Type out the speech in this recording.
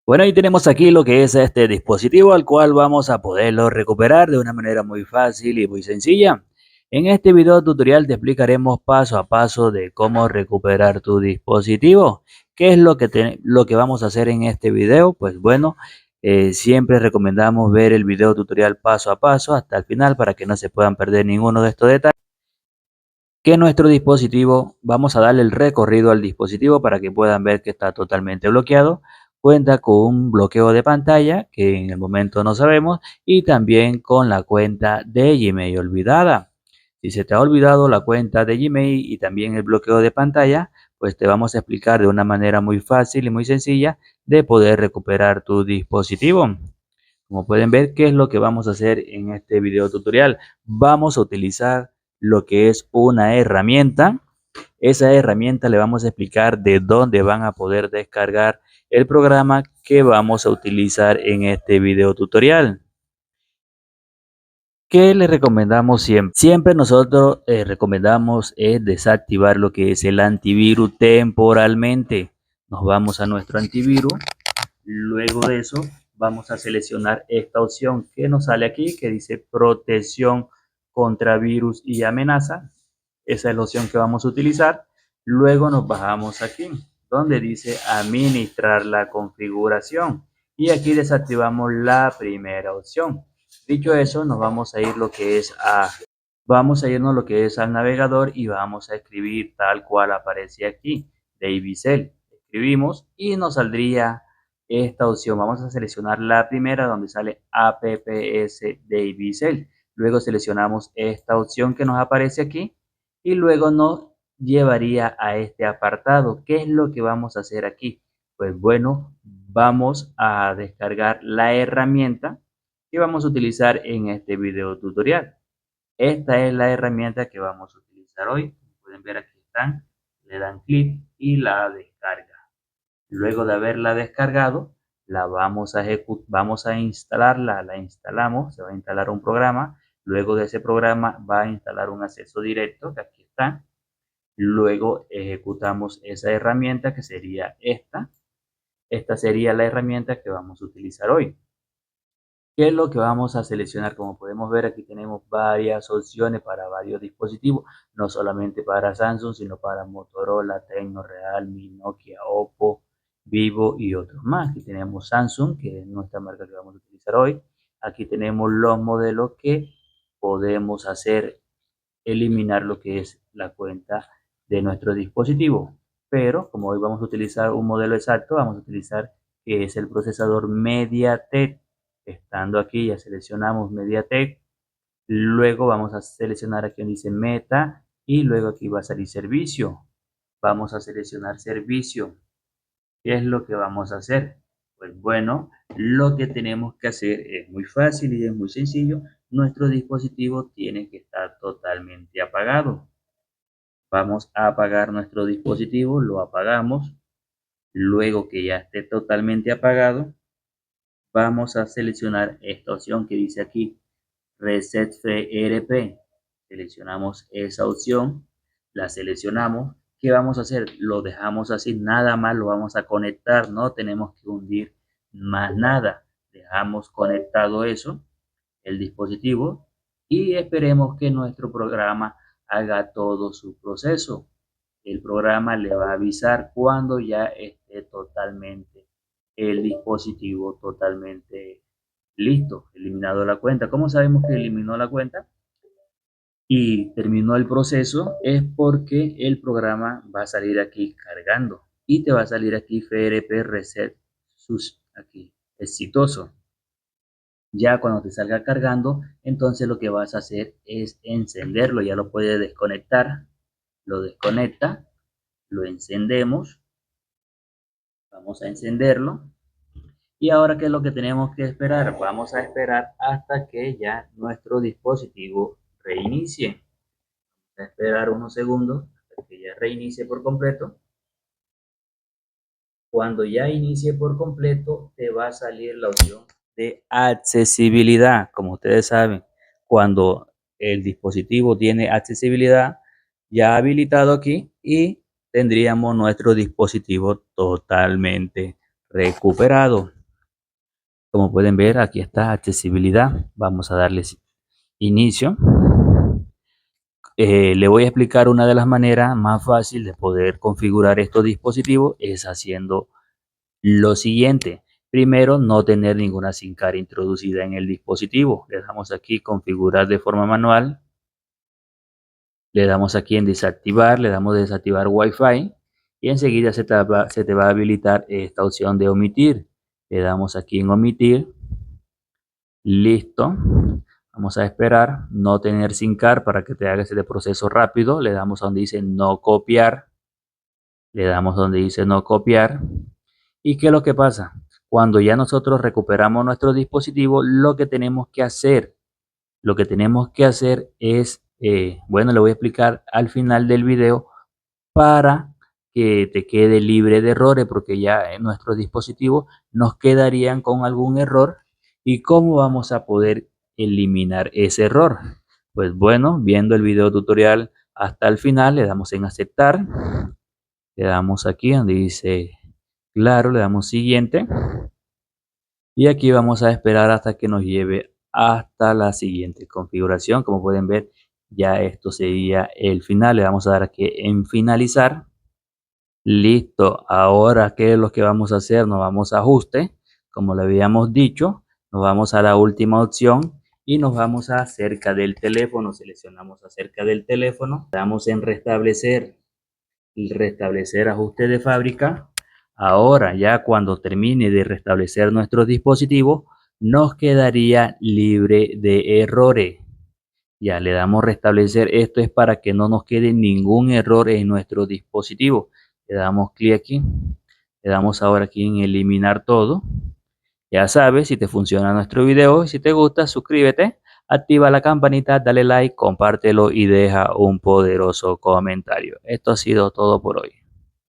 Bueno, ahí tenemos aquí lo que es este dispositivo al cual vamos a poderlo recuperar de una manera muy fácil y muy sencilla. En este video tutorial te explicaremos paso a paso de cómo recuperar tu dispositivo. ¿Qué es lo que vamos a hacer en este video? Pues bueno, siempre recomendamos ver el video tutorial paso a paso hasta el final para que no se puedan perder ninguno de estos detalles. Que nuestro dispositivo, vamos a darle el recorrido al dispositivo para que puedan ver que está totalmente bloqueado. Cuenta con un bloqueo de pantalla que en el momento no sabemos y también con la cuenta de Gmail olvidada. Si se te ha olvidado la cuenta de Gmail y también el bloqueo de pantalla, pues te vamos a explicar de una manera muy fácil y muy sencilla de poder recuperar tu dispositivo. Como pueden ver, ¿qué es lo que vamos a hacer en este video tutorial? Vamos a utilizar lo que es una herramienta. Esa herramienta le vamos a explicar de dónde van a poder descargar el programa que vamos a utilizar en este video tutorial. ¿Qué le recomendamos siempre? Siempre nosotros recomendamos desactivar lo que es el antivirus temporalmente. Nos vamos a nuestro antivirus. Luego de eso vamos a seleccionar esta opción que nos sale aquí que dice protección contra virus y amenaza. Esa es la opción que vamos a utilizar. Luego nos bajamos aquí donde dice administrar la configuración y aquí desactivamos la primera opción. Dicho eso, nos vamos a ir vamos a irnos lo que es al navegador y vamos a escribir tal cual aparece aquí, Davicel. Escribimos y nos saldría esta opción. Vamos a seleccionar la primera donde sale apps Davicel. Luego seleccionamos esta opción que nos aparece aquí y luego nos llevaría a este apartado. ¿Qué es lo que vamos a hacer aquí? Pues bueno, vamos a descargar la herramienta que vamos a utilizar en este video tutorial. Esta es la herramienta que vamos a utilizar hoy. Como pueden ver, aquí están. Le dan clic y la descarga. Luego de haberla descargado, la vamos a instalarla. La instalamos, se va a instalar un programa. Luego de ese programa va a instalar un acceso directo, que aquí está. Luego ejecutamos esa herramienta que sería esta. Esta sería la herramienta que vamos a utilizar hoy. ¿Qué es lo que vamos a seleccionar? Como podemos ver, aquí tenemos varias opciones para varios dispositivos, no solamente para Samsung, sino para Motorola, Tecno, Realme, Nokia, Oppo, Vivo y otros más. Aquí tenemos Samsung, que es nuestra marca que vamos a utilizar hoy. Aquí tenemos los modelos que podemos hacer, eliminar lo que es la cuenta de nuestro dispositivo. Pero como hoy vamos a utilizar un modelo exacto, vamos a utilizar que es el procesador MediaTek. Estando aquí ya seleccionamos MediaTek, luego vamos a seleccionar aquí donde dice Meta y luego aquí va a salir servicio. Vamos a seleccionar servicio. ¿Qué es lo que vamos a hacer? Pues bueno, lo que tenemos que hacer es muy fácil y es muy sencillo. Nuestro dispositivo tiene que estar totalmente apagado. Vamos a apagar nuestro dispositivo, lo apagamos. Luego que ya esté totalmente apagado, vamos a seleccionar esta opción que dice aquí Reset FreeRP. Seleccionamos esa opción, la seleccionamos. ¿Qué vamos a hacer? Lo dejamos así, nada más lo vamos a conectar, no tenemos que hundir más nada. Dejamos conectado eso, el dispositivo, y esperemos que nuestro programa haga todo su proceso. El programa le va a avisar cuando ya esté totalmente el dispositivo totalmente listo, eliminado la cuenta. ¿Cómo sabemos que eliminó la cuenta y terminó el proceso? Es porque el programa va a salir aquí cargando y te va a salir aquí FRP Reset sus aquí exitoso. Ya cuando te salga cargando, entonces lo que vas a hacer es encenderlo. Ya lo puedes desconectar. Lo desconecta, lo encendemos. Vamos a encenderlo. Y ahora, ¿qué es lo que tenemos que esperar? Vamos a esperar hasta que ya nuestro dispositivo reinicie. Vamos a esperar unos segundos hasta que ya reinicie por completo. Cuando ya inicie por completo, te va a salir la opción de accesibilidad. Como ustedes saben, cuando el dispositivo tiene accesibilidad ya habilitado aquí y tendríamos nuestro dispositivo totalmente recuperado. Como pueden ver, aquí está accesibilidad. Vamos a darle inicio. Le voy a explicar una de las maneras más fáciles de poder configurar estos dispositivos es haciendo lo siguiente. Primero, no tener ninguna SIM card introducida en el dispositivo. Le damos aquí configurar de forma manual. Le damos aquí en desactivar, le damos desactivar Wi-Fi y enseguida se te va a habilitar esta opción de omitir. Le damos aquí en omitir. Listo. Vamos a esperar no tener SIM card para que te haga este proceso rápido. Le damos donde dice no copiar. Le damos donde dice no copiar. ¿Y qué es lo que pasa? Cuando ya nosotros recuperamos nuestro dispositivo, lo que tenemos que hacer es, bueno, le voy a explicar al final del video para que te quede libre de errores, porque ya en nuestros dispositivos nos quedarían con algún error. ¿Y cómo vamos a poder eliminar ese error? Pues bueno, viendo el video tutorial hasta el final, le damos en aceptar, le damos aquí donde dice claro, le damos siguiente y aquí vamos a esperar hasta que nos lleve hasta la siguiente configuración. Como pueden ver, ya esto sería el final. Le vamos a dar aquí en finalizar. Listo, ahora ¿qué es lo que vamos a hacer? Nos vamos a ajuste, como le habíamos dicho, nos vamos a la última opción y nos vamos a acerca del teléfono, seleccionamos acerca del teléfono, damos en restablecer, ajuste de fábrica. Ahora ya cuando termine de restablecer nuestro dispositivo, nos quedaría libre de errores. Ya le damos restablecer, esto es para que no nos quede ningún error en nuestro dispositivo. Le damos clic aquí, le damos ahora aquí en eliminar todo. Ya sabes, si te funciona nuestro video, si te gusta, suscríbete, activa la campanita, dale like, compártelo y deja un poderoso comentario. Esto ha sido todo por hoy.